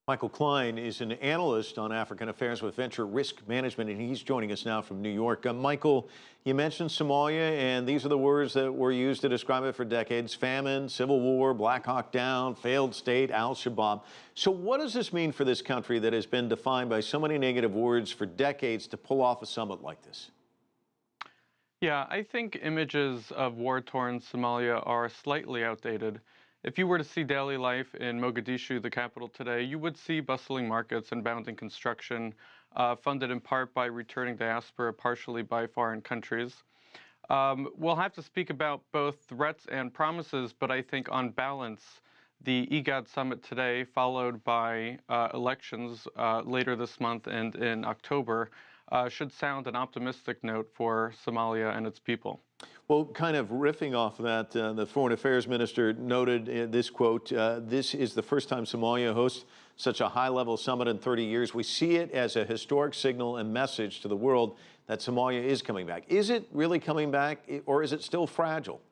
Michael Clyne is an analyst on African affairs with Venture Risk Management, and he's joining us now from New York. Michael, you mentioned Somalia, and these are the words that were used to describe it for decades: famine, civil war, Black Hawk Down, failed state, Al-Shabaab. So what does this mean for this country that has been defined by so many negative words for decades to pull off a summit like this? Yeah, I think images of war-torn Somalia are slightly outdated. If you were to see daily life in Mogadishu, the capital today, you would see bustling markets and bounding construction, funded in part by returning diaspora, partially by foreign countries. We'll have to speak about both threats and promises, but I think on balance, the IGAD summit today, followed by elections later this month and in October, should sound an optimistic note for Somalia and its people. Well, kind of riffing off of that, the foreign affairs minister noted this quote, this is the first time Somalia hosts such a high-level summit in 30 years. We see it as a historic signal and message to the world that Somalia is coming back. Is it really coming back, or is it still fragile?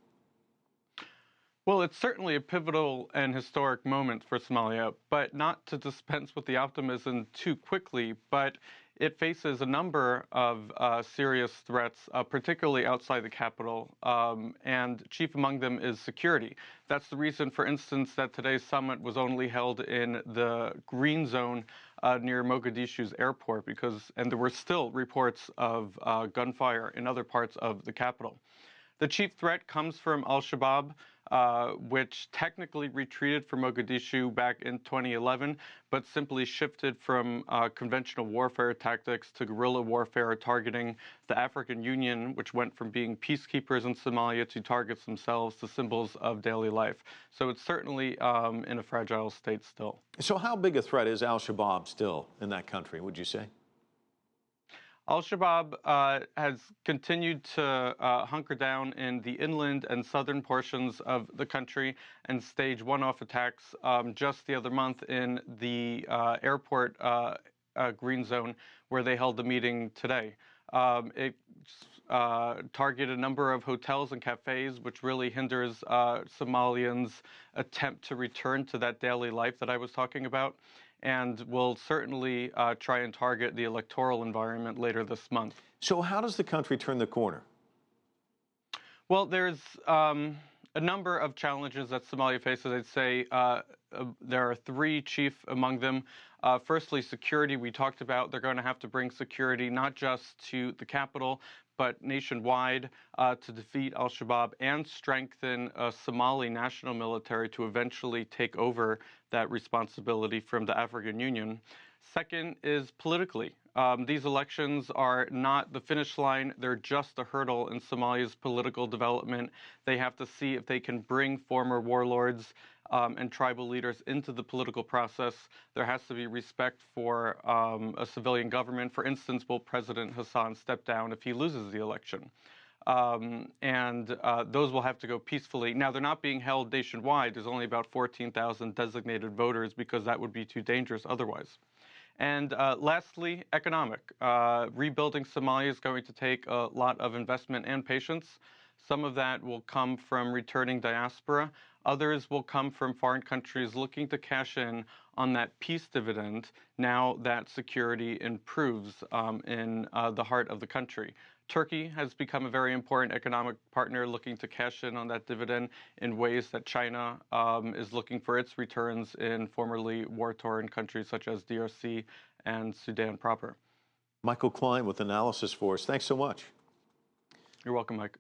Well, it's certainly a pivotal and historic moment for Somalia, but not to dispense with the optimism too quickly. But it faces a number of serious threats, particularly outside the capital, and chief among them is security. That's the reason, for instance, that today's summit was only held in the green zone near Mogadishu's airport, and there were still reports of gunfire in other parts of the capital. The chief threat comes from Al-Shabaab, which technically retreated from Mogadishu back in 2011, but simply shifted from conventional warfare tactics to guerrilla warfare targeting the African Union, which went from being peacekeepers in Somalia to targets themselves, the symbols of daily life. So it's certainly in a fragile state still. So how big a threat is Al-Shabaab still in that country, would you say? Al-Shabaab has continued to hunker down in the inland and southern portions of the country and stage one-off attacks just the other month in the airport green zone where they held the meeting today. It targeted a number of hotels and cafes, which really hinders Somalians' attempt to return to that daily life that I was talking about, and will certainly try and target the electoral environment later this month. So how does the country turn the corner? Well, there's a number of challenges that Somalia faces. I'd say there are three chief among them. Firstly, security. We talked about they're going to have to bring security not just to the capital, but nationwide to defeat Al-Shabaab and strengthen a Somali national military to eventually take over that responsibility from the African Union. Second is politically. These elections are not the finish line. They're just a hurdle in Somalia's political development. They have to see if they can bring former warlords and tribal leaders into the political process. There has to be respect for a civilian government. For instance, will President Hassan step down if he loses the election? Those will have to go peacefully. Now, they're not being held nationwide. There's only about 14,000 designated voters because that would be too dangerous otherwise. And lastly, economic. Rebuilding Somalia is going to take a lot of investment and patience. Some of that will come from returning diaspora. Others will come from foreign countries looking to cash in on that peace dividend now that security improves in the heart of the country. Turkey has become a very important economic partner looking to cash in on that dividend in ways that China is looking for its returns in formerly war-torn countries such as DRC and Sudan proper. Michael Clyne with analysis for us. Thanks so much. You're welcome, Mike.